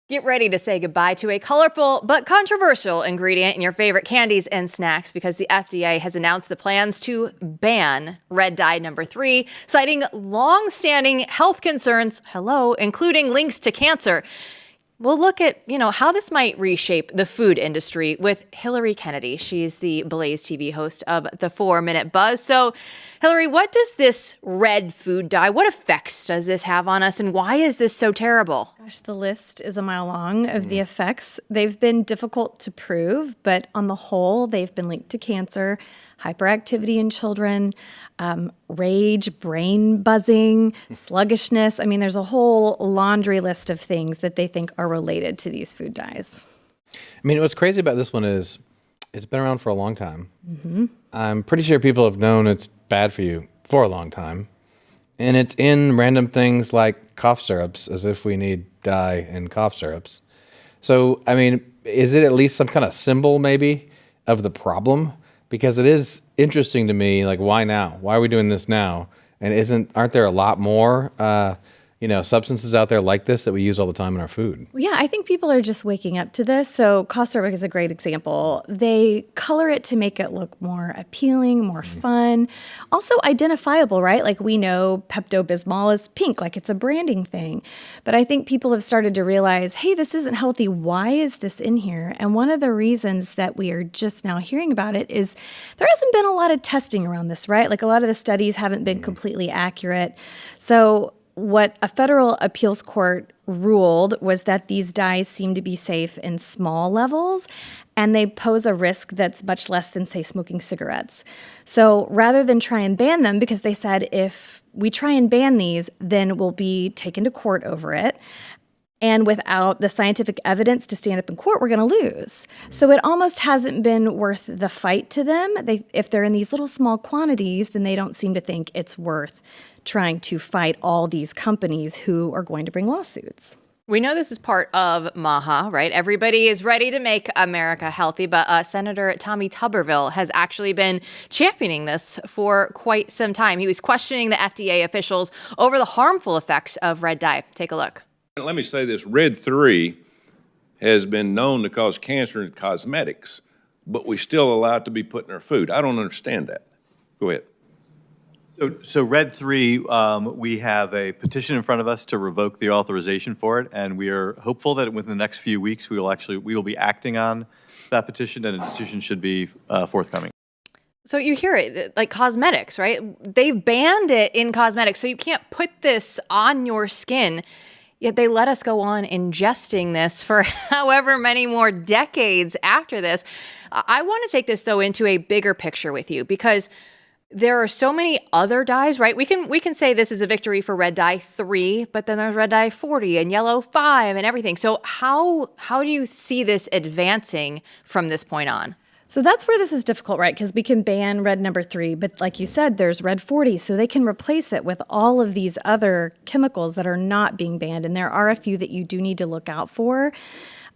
Get ready to say goodbye to a colorful but controversial ingredient in your favorite candies and snacks because the FDA has announced the plans to ban red dye number 3, citing long-standing health concerns, including links to cancer. We'll look at, how this might reshape the food industry with Hilary Kennedy. She's the BlazeTV host of the 4-Minute Buzz. So, Hilary, what does this red food dye, what effects does this have on us, and why is this so terrible? Gosh, the list is a mile long of the effects. They've been difficult to prove, but on the whole, they've been linked to cancer, hyperactivity in children, rage, brain buzzing, sluggishness. I mean, there's a whole laundry list of things that they think are related to these food dyes. I mean, what's crazy about this one is it's been around for a long time. Mm-hmm. I'm pretty sure people have known it's bad for you for a long time. And it's in random things like cough syrups, as if we need dye in cough syrups. So, I mean, is it at least some kind of symbol maybe of the problem? Because it is interesting to me, like, why now? Why are we doing this now? And aren't there a lot more, substances out there like this that we use all the time in our food? Yeah, I think people are just waking up to this. So cough syrup is a great example. They color it to make it look more appealing, more fun, also identifiable, right? Like we know Pepto-Bismol is pink, like it's a branding thing. But I think people have started to realize, hey, this isn't healthy. Why is this in here? And one of the reasons that we are just now hearing about it is there hasn't been a lot of testing around this, right? Like a lot of the studies haven't been completely accurate. So what a federal appeals court ruled was that these dyes seem to be safe in small levels, and they pose a risk that's much less than, say, smoking cigarettes. So rather than try and ban them, because they said if we try and ban these, then we'll be taken to court over it. And without the scientific evidence to stand up in court, we're going to lose. So it almost hasn't been worth the fight to them. If they're in these little small quantities, then they don't seem to think it's worth trying to fight all these companies who are going to bring lawsuits. We know this is part of MAHA, right? Everybody is ready to make America healthy, but Senator Tommy Tuberville has actually been championing this for quite some time. He was questioning the FDA officials over the harmful effects of red dye. Take a look. Let me say this, red 3 has been known to cause cancer in cosmetics, but we still allow it to be put in our food. I don't understand that. Go ahead. So red 3, we have a petition in front of us to revoke the authorization for it, and we are hopeful that within the next few weeks we will be acting on that petition, and a decision should be forthcoming. So you hear it, like cosmetics, right? They banned it in cosmetics, so you can't put this on your skin. Yet they let us go on ingesting this for however many more decades after this. I want to take this, though, into a bigger picture with you because there are so many other dyes, right? We can say this is a victory for red dye 3, but then there's red dye 40 and yellow 5 and everything. So how do you see this advancing from this point on? So that's where this is difficult, right? Because we can ban red number 3, but like you said, there's red 40, so they can replace it with all of these other chemicals that are not being banned, and there are a few that you do need to look out for.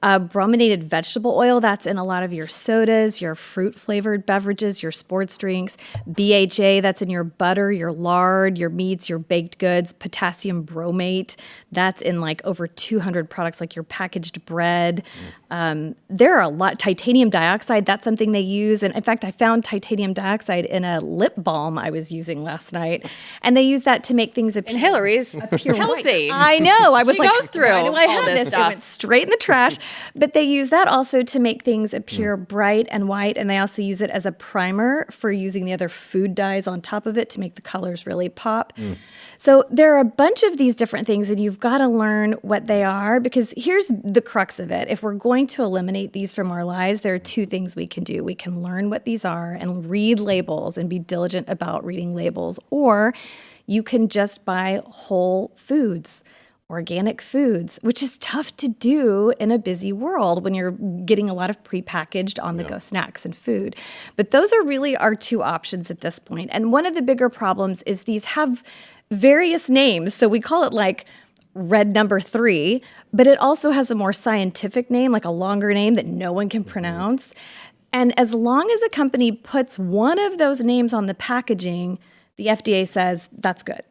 Brominated vegetable oil, that's in a lot of your sodas, your fruit-flavored beverages, your sports drinks. BHA, that's in your butter, your lard, your meats, your baked goods. Potassium bromate, that's in like over 200 products like your packaged bread. There are a lot. Titanium dioxide, that's something they use. And in fact, I found titanium dioxide in a lip balm I was using last night. And they use that to make things appear. And Hillary's healthy. I know. I was she like, goes through why do I have this? Stuff. It went straight in the trash. But they use that also to make things appear bright and white, and they also use it as a primer for using the other food dyes on top of it to make the colors really pop. So there are a bunch of these different things, and you've got to learn what they are, because here's the crux of it. If we're going to eliminate these from our lives, there are 2 things we can do. We can learn what these are and read labels and be diligent about reading labels, or you can just buy whole foods. Organic foods, which is tough to do in a busy world when you're getting a lot of prepackaged on-the-go snacks and food. But those are really our 2 options at this point. And one of the bigger problems is these have various names. So we call it like red number 3, but it also has a more scientific name, like a longer name that no one can pronounce. And as long as a company puts one of those names on the packaging, the FDA says that's good.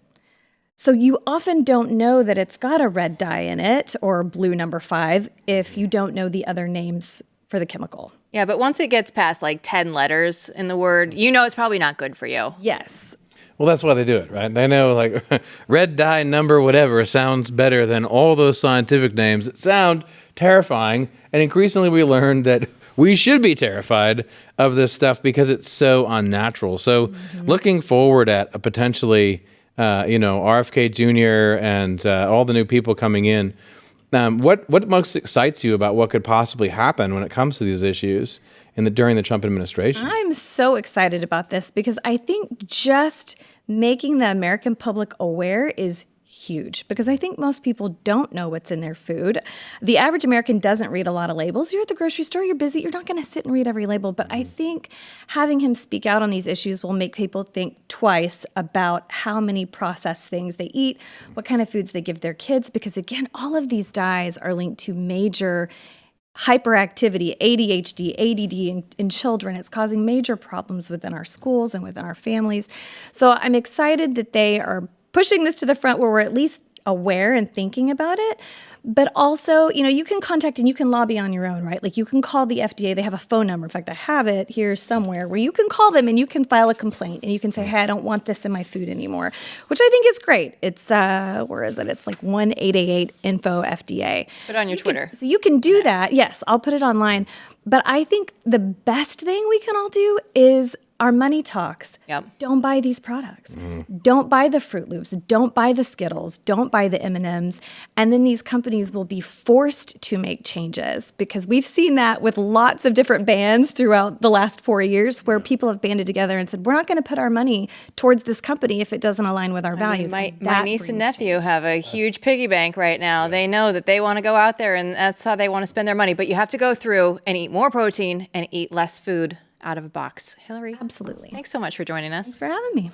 So you often don't know that it's got a red dye in it or blue number 5 if you don't know the other names for the chemical. Yeah, but once it gets past like 10 letters in the word, you know it's probably not good for you. Yes. Well, that's why they do it, right? They know like red dye number whatever sounds better than all those scientific names that sound terrifying. And increasingly we learn that we should be terrified of this stuff because it's so unnatural. So looking forward at a potentially, RFK Jr. and all the new people coming in, what most excites you about what could possibly happen when it comes to these issues during the Trump administration? I'm so excited about this because I think just making the American public aware is huge, because I think most people don't know what's in their food. The average American doesn't read a lot of labels. You're at the grocery store, you're busy, you're not going to sit and read every label. But I think having him speak out on these issues will make people think twice about how many processed things they eat, what kind of foods they give their kids, because again, all of these dyes are linked to major hyperactivity, ADHD, ADD in children. It's causing major problems within our schools and within our families. So I'm excited that they are pushing this to the front where we're at least aware and thinking about it. But also, you can contact and you can lobby on your own, right? Like you can call the FDA. They have a phone number. In fact, I have it here somewhere where you can call them and you can file a complaint and you can say, hey, I don't want this in my food anymore, which I think is great. It's, where is it? It's like 1-888-INFO-FDA. Put it on your Twitter. So you can do that. Yes, I'll put it online. But I think the best thing we can all do is our money talks. Yep. Don't buy these products. Don't buy the Fruit Loops. Don't buy the Skittles. Don't buy the M&Ms. And then these companies will be forced to make changes, because we've seen that with lots of different bans throughout the last 4 years where people have banded together and said, we're not going to put our money towards this company if it doesn't align with our values. My That niece and brings nephew have a huge piggy bank right now. They know that they want to go out there and that's how they want to spend their money. But you have to go through and eat more protein and eat less food out of a box. Hilary, Absolutely. thanks so much for joining us. Thanks for having me.